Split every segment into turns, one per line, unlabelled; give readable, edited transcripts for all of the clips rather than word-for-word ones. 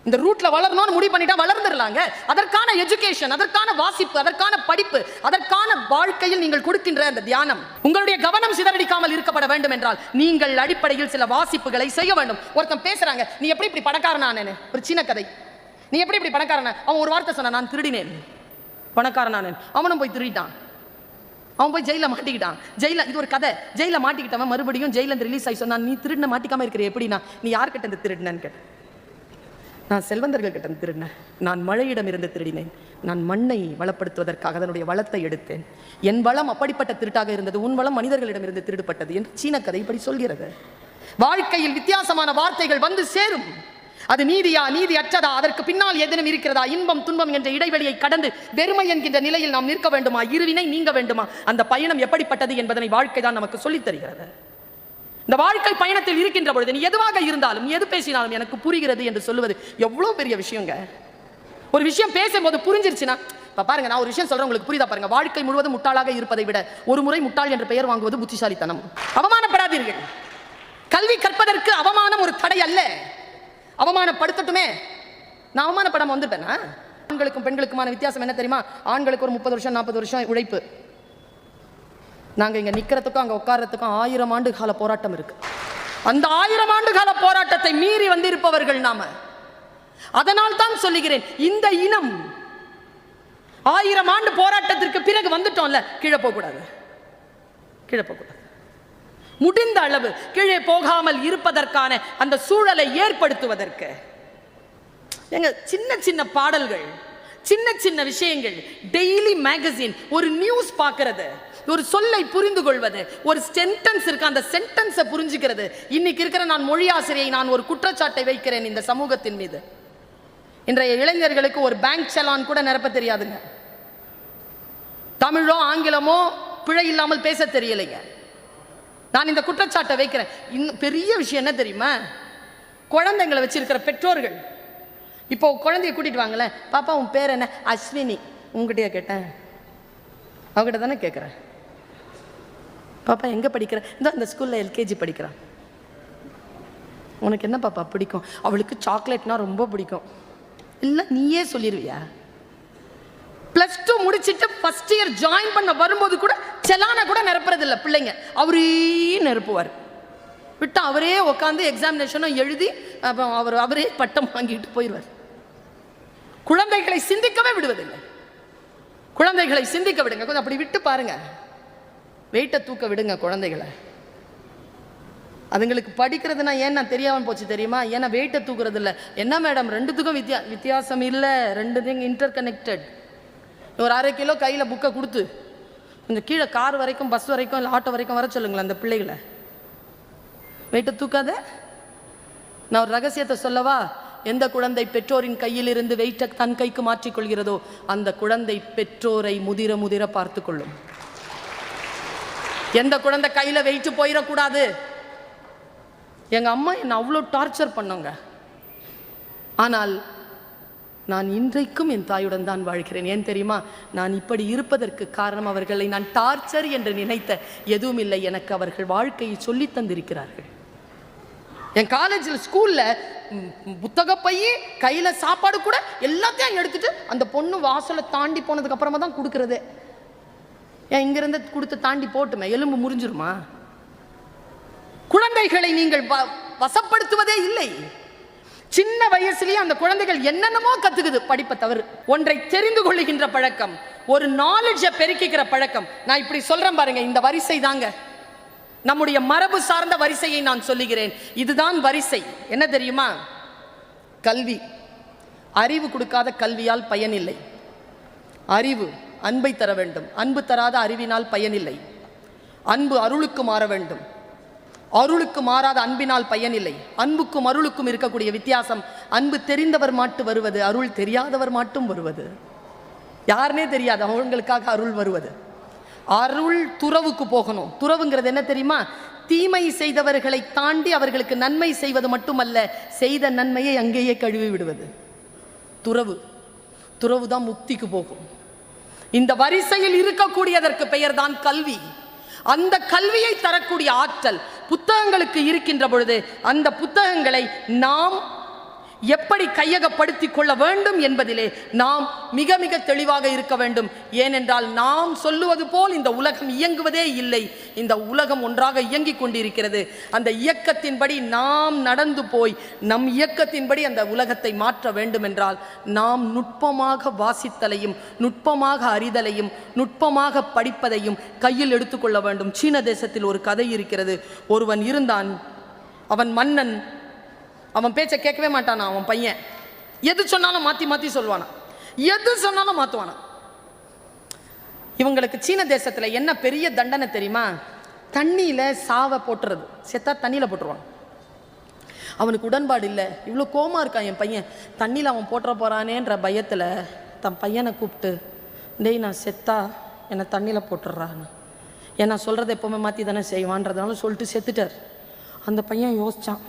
இந்த ரூட்ல வளரணும்னு முடிவு பண்ணிட்டா வளர்ந்துடலாங்க. அதற்கான எஜுகேஷன், அதற்கான வாசிப்பு, அதற்கான படிப்பு, அதற்கான வாழ்க்கையில் நீங்கள் கொடுக்கின்ற அந்த தியானம், உங்களுடைய கவனம் சிதறடிக்காமல் இருக்கப்பட வேண்டும் என்றால் நீங்கள் அடிப்படையில் சில வாசிப்புகளை செய்ய வேண்டும். ஒருத்தன் பேசுறாங்க, நீ எப்படி இப்படி பணக்காரனானேன்னு, ஒரு சின்ன கதை, நீ எப்படி இப்படி பணக்காரன, அவன் ஒரு வார்த்தை சொன்னான், நான் திருடினேன், பணக்காரனானேன். அவனும் போய் திருடிட்டான், அவன் போய் ஜெயில மாட்டிக்கிட்டான். ஜெயில, இது ஒரு கதை, ஜெயில மாட்டிக்கிட்டவன் மறுபடியும் ஜெயில இருந்து ரிலீஸ் ஆகி சொன்னான், நீ திருடின மாட்டிக்காம இருக்கிற எப்படின்னா, நீ யார்கிட்ட இருந்து திருடினேன்னு கேட்ட. நான் செல்வந்தர்கள் கிட்ட திருடினேன், நான் மழையிடம் இருந்து திருடினேன், நான் மண்ணை வளப்படுத்துவதற்காக அதனுடைய வளத்தை எடுத்தேன், என் வளம் அப்படிப்பட்ட திருட்டாக இருந்தது, உன் வளம் மனிதர்களிடம் இருந்து திருடுப்பட்டது என்று சீன கதை இப்படி சொல்கிறது. வாழ்க்கையில் வித்தியாசமான வார்த்தைகள் வந்து சேரும். அது நீதியா, நீதி அற்றதா, அதற்கு பின்னால் ஏதேனும் இருக்கிறதா, இன்பம் துன்பம் என்ற இடைவெளியை கடந்து வெறுமை என்கின்ற நிலையில் நாம் நிற்க வேண்டுமா, இருவினை நீங்க வேண்டுமா, அந்த பயணம் எப்படிப்பட்டது என்பதனை வாழ்க்கை தான் நமக்கு சொல்லித் தருகிறது. இந்த வாழ்க்கை பயணத்தில் இருக்கின்ற பொழுது நீ எதுவாக இருந்தாலும், எது பேசினாலும் எனக்கு புரிகிறது என்று சொல்லுவது எவ்வளவு பெரிய விஷயங்க. ஒரு விஷயம் பேசும்போது புரிஞ்சிருச்சுன்னா, பாருங்க, நான் ஒரு விஷயம் சொல்றேன், உங்களுக்கு புரியுதா பாருங்க. வாழ்க்கை முழுவதும் முட்டாளாக இருப்பதை விட ஒரு முறை முட்டாள் என்ற பெயர் வாங்குவது புத்திசாலித்தனம். அவமானப்படாதீர்கள். கல்வி கற்பதற்கு அவமானம் ஒரு தடை அல்ல. அவமானப்படுத்தட்டுமே, நான் அவமானப்படாம வந்துட்டேனா? ஆண்களுக்கும் பெண்களுக்குமான வித்தியாசம் என்ன தெரியுமா? ஆண்களுக்கு ஒரு 30 வருஷம் 40 வருஷம் உழைப்பு, நாங்க இங்க நிக்கிறதுக்கும் அங்க உட்கார்றதுக்கும் 1000 ஆண்டு கால போராட்டம் இருக்கு. அந்த 1000 ஆண்டு கால போராட்டத்தை மீறி வந்து இருப்பவர்கள் நாம. அதனால் தான் சொல்லுகிறேன், இந்த இனம் 1000 ஆண்டு போராட்டத்திற்கு பிறகு வந்துட்டோம்ல, கீழே போக கூடாது, கீழே போக கூடாது. முடிந்த அளவு கீழே போகாமல் இருப்பதற்கான அந்த சூழலை ஏற்படுத்துவதற்கு எங்க சின்ன சின்ன பாடல்கள், சின்ன சின்ன விஷயங்கள், டெய்லி மேகசின், ஒரு நியூஸ் பார்க்கிறது, ஒரு சொல்லை புரிந்து கொள்வது, ஒரு சென்டென்ஸ் இருக்கு, அந்த சென்டென்ஸை புரிஞ்சுக்கிறது. இன்னைக்கு இருக்கிற நான் மொழி ஆசிரியை, நான் ஒரு குற்றச்சாட்டை வைக்கிறேன் இந்த சமூகத்தின் மீது. இன்றைய இளைஞர்களுக்கு ஒரு பேங்க் செலான் கூட நிரப்ப தெரியாதுங்க. தமிழோ ஆங்கிலமோ பிழை இல்லாமல் பேச தெரியலைங்க. நான் இந்த குற்றச்சாட்டை வைக்கிறேன். இன்னும் பெரிய விஷயம் என்ன தெரியுமா? குழந்தைங்களை வச்சிருக்கிற பெற்றோர்கள், இப்போ குழந்தைய கூட்டிட்டு வாங்கல, பாப்பா உன் பேர் என்ன? அஸ்வினி. உங்ககிட்டயா கேட்டேன்? அவங்ககிட்ட தானே கேட்குறேன். பாப்பா எங்கே படிக்கிற? இந்த ஸ்கூலில் எல்கேஜி படிக்கிறான். உனக்கு என்ன பாப்பா பிடிக்கும்? அவளுக்கு சாக்லேட்னா ரொம்ப பிடிக்கும். இல்லை நீயே சொல்லிடுவியா? +2 முடிச்சுட்டு ஃபர்ஸ்ட் இயர் ஜாயின் பண்ண வரும்போது கூட செலான கூட நிரப்புறது இல்லை பிள்ளைங்க, அவரே நிரப்புவார். விட்டு அவரே உட்காந்து எக்ஸாமினேஷனும் எழுதி அவரே பட்டம் வாங்கிட்டு போயிடுவார். குழந்தைகளை சிந்திக்கவே விடுவதில்லை. குழந்தைகளை சிந்திக்க விடுங்க, கொஞ்சம் அப்படி விட்டு பாருங்க, வெயிட்டை தூக்க விடுங்க குழந்தைகளை. அதுங்களுக்கு படிக்கிறதுனா ஏன்னா தெரியாமல் போச்சு தெரியுமா? ஏன்னா வெயிட்டை தூக்குறது இல்லை. என்ன மேடம் ரெண்டுத்துக்கும் வித்தியாசம் இல்லை, ரெண்டுத்தையும் இன்டர் கனெக்டட். ஒரு 1/2 கிலோ கையில் புக்கை கொடுத்து கொஞ்சம் கீழே கார் வரைக்கும், பஸ் வரைக்கும், இல்லை ஆட்டோ வரைக்கும் வர சொல்லுங்களேன் அந்த பிள்ளைகளை. வெயிட்டை தூக்காத. நான் ஒரு ரகசியத்தை சொல்லவா? எந்த குழந்தை பெற்றோரின் கையில் இருந்து வெயிட்டை தன் கைக்கு மாற்றிக்கொள்கிறதோ அந்த குழந்தை பெற்றோரை முதிர முதிர பார்த்து கொள்ளும். எந்த குழந்தை கையில் வெயிட்டு போயிடக்கூடாது. எங்கள் அம்மா என்னை அவ்வளோ டார்ச்சர் பண்ணாங்க. ஆனால் நான் இன்றைக்கும் என் தாயுடன் தான் வாழ்கிறேன். ஏன் தெரியுமா? நான் இப்படி இருப்பதற்கு காரணம் அவர்களை நான் டார்ச்சர் என்று நினைத்த எதுவும் இல்லை, எனக்கு அவர்கள் வாழ்க்கையை சொல்லி தந்திருக்கிறார்கள். என் காலேஜில் ஸ்கூலில் புத்தக பையே கையில் சாப்பாடு கூட எல்லாத்தையும் எடுத்துட்டு அந்த பொண்ணு வாசலை தாண்டி போனதுக்கு அப்புறமா தான் கொடுக்கறதே. ஏன் இங்கிருந்து கொடுத்து தாண்டி போட்டுமே, எலும்பு முறிஞ்சிருமா? குழந்தைகளை நீங்கள் வசப்படுத்துவதே இல்லை. சின்ன வயசுலயே அந்த குழந்தைகள் என்னென்னமோ கத்துக்குது, படிப்பை தவறு. ஒன்றை தெரிந்து கொள்ளுகின்ற பழக்கம், ஒரு நாலேஜை பெருக்கிக்கிற பழக்கம். நான் இப்படி சொல்றேன் பாருங்க, இந்த வரிசை தாங்க நம்முடைய மரபு சார்ந்த வரிசையை நான் சொல்லுகிறேன். இதுதான் வரிசை. என்ன தெரியுமா? கல்வி. அறிவு கொடுக்காத கல்வியால் பயனில்லை. அறிவு அன்பை தர வேண்டும், அன்பு தராத அறிவினால் பயனில்லை. அன்பு அருளுக்கு மாற வேண்டும், அருளுக்கு மாறாத அன்பினால் பயனில்லை. அன்புக்கும் அருளுக்கும் இருக்கக்கூடிய வித்தியாசம், அன்பு தெரிந்தவர் மட்டும் வருவது, அருள் தெரியாதவர் மட்டும் வருவது. யாருனே தெரியாது அவங்களுக்காக அருள் வருவது. அருள் துறவுக்கு போகணும். துறவுங்கிறது என்ன தெரியுமா? தீமை செய்தவர்களை தாண்டி அவர்களுக்கு நன்மை செய்வது மட்டுமல்ல, செய்த நன்மையை அங்கேயே கழுவி விடுவது துறவு. துறவு தான் முக்திக்கு போகும். இந்த வரிசையில் இருக்கக்கூடியதற்கு பெயர் தான் கல்வி. அந்த கல்வியை தரக்கூடிய ஆற்றல் புத்தகங்களுக்கு இருக்கின்ற பொழுது அந்த புத்தகங்களை நாம் எப்படி கையகப்படுத்திக் கொள்ள வேண்டும் என்பதிலே நாம் மிக மிக தெளிவாக இருக்க வேண்டும். ஏனென்றால் நாம் சொல்லுவது போல் இந்த உலகம் இயங்குவதே இல்லை. இந்த உலகம் ஒன்றாக இயங்கிக் கொண்டிருக்கிறது. அந்த இயக்கத்தின்படி நாம் நடந்து போய் நம் இயக்கத்தின்படி அந்த உலகத்தை மாற்ற வேண்டும் என்றால் நாம் நுட்பமாக வாசித்தலையும் நுட்பமாக அறிதலையும் நுட்பமாக படிப்பதையும் கையில் எடுத்துக்கொள்ள வேண்டும். சீன தேசத்தில் ஒரு கதை இருக்கிறது. ஒருவன் இருந்தான், அவன் மன்னன். அவன் பேச்சை கேட்கவே மாட்டானா. அவன் பையன் எது சொன்னாலும் மாற்றி மாற்றி சொல்வானா, எது சொன்னாலும் மாற்றுவானா. இவங்களுக்கு சீன தேசத்தில் என்ன பெரிய தண்டனை தெரியுமா? தண்ணியில் சாவை போட்டுறது, செத்தா தண்ணியில் போட்டுருவான். அவனுக்கு உடன்பாடு இல்லை. இவ்வளோ கோமா இருக்கான் என் பையன், தண்ணியில் அவன் போட்டுற போகிறானேன்ற பயத்தில் தன் பையனை கூப்பிட்டு, டேய் நான் செத்தா என்னை தண்ணியில் போட்டுடுறான்னு, ஏன்னா சொல்கிறத எப்போவுமே மாற்றி தானே செய்வான்றதுனால சொல்லிட்டு செத்துட்டார். அந்த பையன் யோசித்தான்,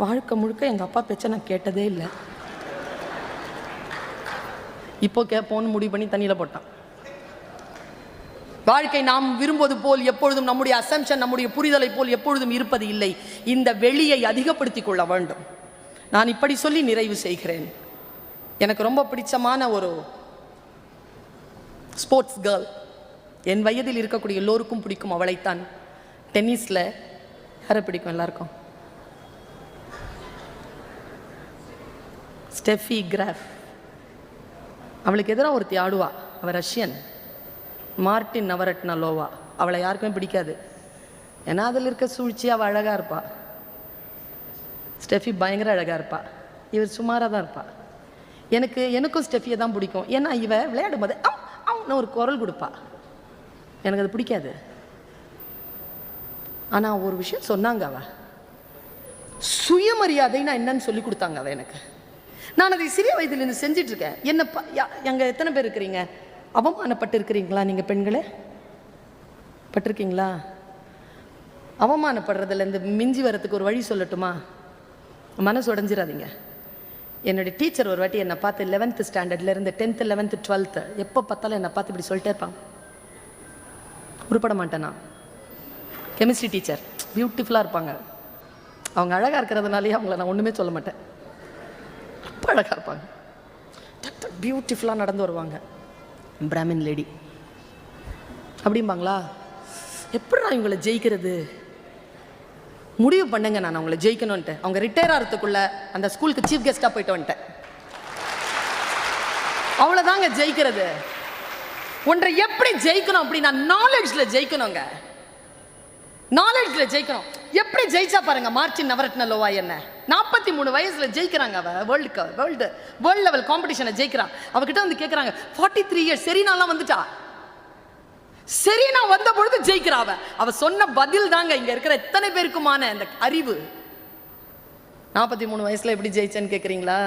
வாழ்க்கை முழுக்க எங்கள் அப்பா பேச்சை நான் கேட்டதே இல்லை, இப்போ கேட்போன்னு முடிவு பண்ணி தண்ணியில் போட்டான். வாழ்க்கை நாம் விரும்புவது போல் எப்பொழுதும் நம்முடைய அசம்ஷன், நம்முடைய புரிதலை போல் எப்பொழுதும் இருப்பது இல்லை. இந்த வெளியை அதிகப்படுத்திக் கொள்ள வேண்டும். நான் இப்படி சொல்லி நிறைவு செய்கிறேன். எனக்கு ரொம்ப பிடிச்சமான ஒரு ஸ்போர்ட்ஸ் கேர்ள், என் வயதில் இருக்கக்கூடிய எல்லோருக்கும் பிடிக்கும் அவளைத்தான். டென்னிஸில் யாரை பிடிக்கும் எல்லாருக்கும்? Steffi graph. அவளுக்கு எதிராக ஒருத்தி ஆடுவா, அவள் ரஷ்யன், மார்டின் நவரட்னலோவா. அவளை யாருக்குமே பிடிக்காது, ஏன்னா அதில் இருக்க சூழ்ச்சி. அவள் அழகாக இருப்பாள், ஸ்டெஃபி பயங்கர அழகாக இருப்பாள், இவர் சுமாராக தான் இருப்பாள். எனக்கும் ஸ்டெஃபியை தான் பிடிக்கும். ஏன்னா இவ விளையாடும் போது அவனு ஒரு குரல் கொடுப்பா, எனக்கு அது பிடிக்காது. ஆனால் ஒரு விஷயம் சொன்னாங்க, அவள் சுயமரியாதைன்னா என்னன்னு சொல்லி கொடுத்தாங்க அவள் எனக்கு. நான் அதை சிறிய வயதிலிருந்து செஞ்சிட்டு இருக்கேன். என்ன எங்க எத்தனை பேர் இருக்கிறீங்க அவமானப்பட்டு இருக்கிறீங்களா? நீங்கள் பெண்களே பட்டிருக்கீங்களா? அவமானப்படுறதுலேருந்து மிஞ்சி வரத்துக்கு ஒரு வழி சொல்லட்டுமா? மனசு உடஞ்சிடாதீங்க. என்னுடைய டீச்சர் ஒரு வாட்டி என்னை பார்த்து 11th ஸ்டாண்டர்ட்லேருந்து 10th 11th 12th எப்போ பார்த்தாலும் என்னை பார்த்து இப்படி சொல்லிட்டே இருப்பாங்க. உருப்பட மாட்டேனா. கெமிஸ்ட்ரி டீச்சர் பியூட்டிஃபுல்லாக இருப்பாங்க. அவங்க அழகாக இருக்கிறதுனாலே அவங்கள நான் ஒன்றுமே சொல்ல மாட்டேன். ரொம்ப அழகாக இருப்பாங்க, பியூட்டிஃபுல்லாக நடந்து வருவாங்க. பிராமின் லேடி அப்படிம்பாங்களா? எப்படி நான் இவங்களை ஜெயிக்கிறது முடிவு பண்ணுங்க. நான் அவங்கள ஜெயிக்கணும்ன்ட்டு அவங்க ரிட்டையர் ஆகிறதுக்குள்ள அந்த ஸ்கூலுக்கு சீஃப் கெஸ்ட்டாக போயிட்டு வந்துட்டேன். அவ்வளோதாங்க ஜெயிக்கிறது. ஒன்றை எப்படி ஜெயிக்கணும் அப்படின்னா நாலேஜில் ஜெயிக்கணுங்க. நாலேஜில் ஜெயிக்கணும். எப்படி ஜெயிச்சா பாருங்க. மார்டின் நவரட்னலோவா என்ன 43 வயசுல ஜெயிக்கிறாங்க. அவ வேர்ல்டு லெவல் காம்படிஷனை ஜெயிக்கிறான். அவகிட்ட வந்து கேட்குறாங்க 43 இயர்ஸ் செரீனாலாம் வந்துட்டா. செரீனா வந்த பொழுது ஜெயிக்கிறா. அவ சொன்ன பதில் தாங்க இங்க இருக்கிற எத்தனை பேருக்குமான அந்த அறிவு. 43 வயசுல எப்படி ஜெயிச்சேன்னு கேட்குறீங்களா?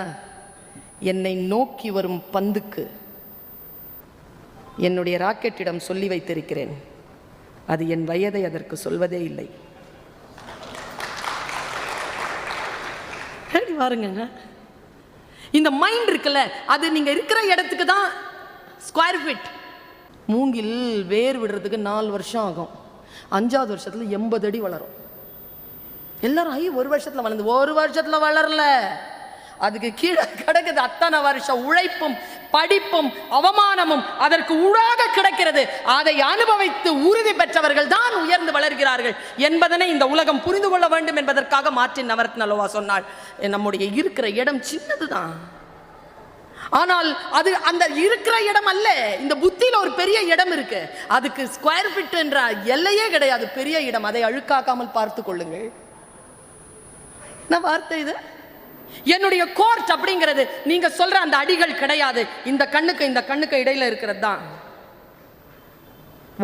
என்னை நோக்கி வரும் பந்துக்கு என்னுடைய ராக்கெட்டிடம் சொல்லி வைத்திருக்கிறேன், அது என் வயதை அதற்கு சொல்வதே இல்லை. பாருங்க, இந்த மைண்ட் இருக்குல்ல, அது நீங்க இருக்கிற இடத்துக்கு தான் ஸ்கொயர் ஃபீட். மூங்கில் வேர் விடுறதுக்கு 4 வருஷம் ஆகும். 5ஆவது வருஷத்துல 80 அடி வளரும். எல்லாரும் ஒரு வருஷத்துல வளர்ந்து, ஒரு வருஷத்துல வளரல, அதுக்கு கீழே கிடக்குது அத்தனை வருஷம் உழைப்பும் படிப்பும் அவமானமும் அதற்கு ஊடாக கிடக்கிறது. அதை அனுபவித்து உறுதி பெற்றவர்கள் தான் உயர்ந்து வளர்கிறார்கள் என்பதனை இந்த உலகம் புரிந்து கொள்ள வேண்டும் என்பதற்காக மார்டின் நவரட்னலோவா சொன்னாள், நம்முடைய இருக்கிற இடம் சின்னதுதான், ஆனால் அது அந்த இருக்கிற இடம் அல்ல, இந்த புத்தியில ஒரு பெரிய இடம் இருக்கு. அதுக்கு ஸ்கொயர் ஃபீட் என்ற எல்லையே கிடையாது, பெரிய இடம். அதை அழுக்காக்காமல் பார்த்து கொள்ளுங்கள். என்ன வார்த்தை இது? என்னுடைய கோர்ட் அப்படிங்கிறது நீங்க சொல்ற அந்த அடிகள் கிடையாது, இந்த கண்ணுக்கு இடையில இருக்கிறது தான்.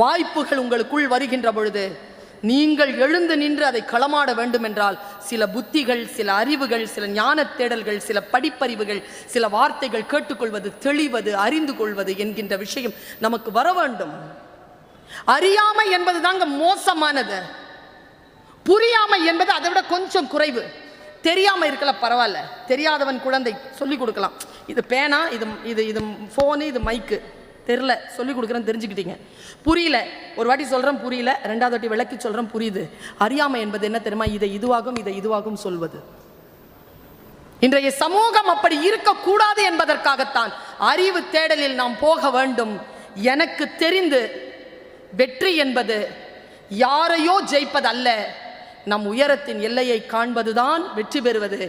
வாய்ப்புகள் உங்களுக்குள் வருகின்ற பொழுது நீங்கள் எழுந்து நின்று அதை களமாட வேண்டும் என்றால் சில புத்திகள், சில அறிவுகள், சில ஞான தேடல்கள், சில படிப்பறிவுகள், சில வார்த்தைகள் கேட்டுக்கொள்வது, தெளிவது, அறிந்து கொள்வது என்கின்ற விஷயம் நமக்கு வர வேண்டும். அறியாமை என்பது தாங்க மோசமானது. புரியாமை என்பது அதை விட கொஞ்சம் குறைவு. தெரியாம இருக்கல பரவாயில்ல, தெரியாதவன் குழந்தை சொல்லிக் கொடுக்கலாம். இது பேனா, இது ஃபோனு, இது மைக்கு, தெரியல சொல்லிக் கொடுக்குறேன், தெரிஞ்சுக்கிட்டீங்க. புரியல ஒரு வாட்டி சொல்கிறேன் புரியல, 2வது வாட்டி விளக்கி சொல்கிறேன் புரியுது. அறியாமை என்பது என்ன தெரியுமா? இதை இதுவாகும் சொல்வது. இன்றைய சமூகம் அப்படி இருக்கக்கூடாது என்பதற்காகத்தான் அறிவு தேடலில் நாம் போக வேண்டும். எனக்கு தெரிந்து வெற்றி என்பது யாரையோ ஜெயிப்பதல்ல, நம் உயரத்தின் எல்லையை காண்பதுதான் வெற்றி பெறுவது.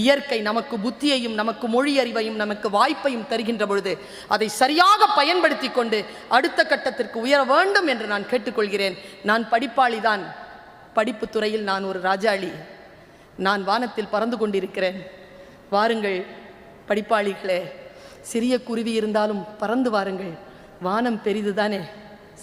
இயற்கை நமக்கு புத்தியையும் நமக்கு மொழி அறிவையும் நமக்கு வாய்ப்பையும் தருகின்ற பொழுது அதை சரியாக பயன்படுத்தி கொண்டு அடுத்த கட்டத்திற்கு உயர வேண்டும் என்று நான் கேட்டுக்கொள்கிறேன். நான் படிப்பாளிதான், படிப்பு துறையில் நான் ஒரு ராஜாளி, நான் வானத்தில் பறந்து கொண்டிருக்கிறேன். வாருங்கள் படிப்பாளிகளே, சிறிய குருவி இருந்தாலும் பறந்து வாருங்கள், வானம் பெரிதுதானே,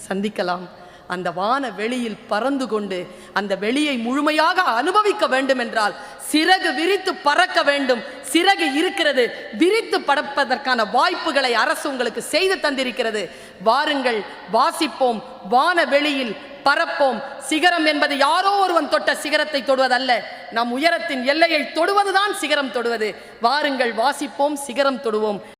சந்திக்கலாம். அந்த வான வெளியில் பறந்து கொண்டு அந்த வெளியை முழுமையாக அனுபவிக்க வேண்டும் என்றால் சிறகு விரித்து பறக்க வேண்டும். சிறகு இருக்கிறது, விரித்து பறப்பதற்கான வாய்ப்புகளை அரசு உங்களுக்கு செய்து தந்திருக்கிறது. வாருங்கள், வாசிப்போம், வான வெளியில் பறப்போம். சிகரம் என்பது யாரோ ஒருவன் தொட்ட சிகரத்தை தொடுவதல்ல, நம் உயரத்தின் எல்லையை தொடுவதுதான் சிகரம் தொடுவது. வாருங்கள், வாசிப்போம், சிகரம் தொடுவோம்.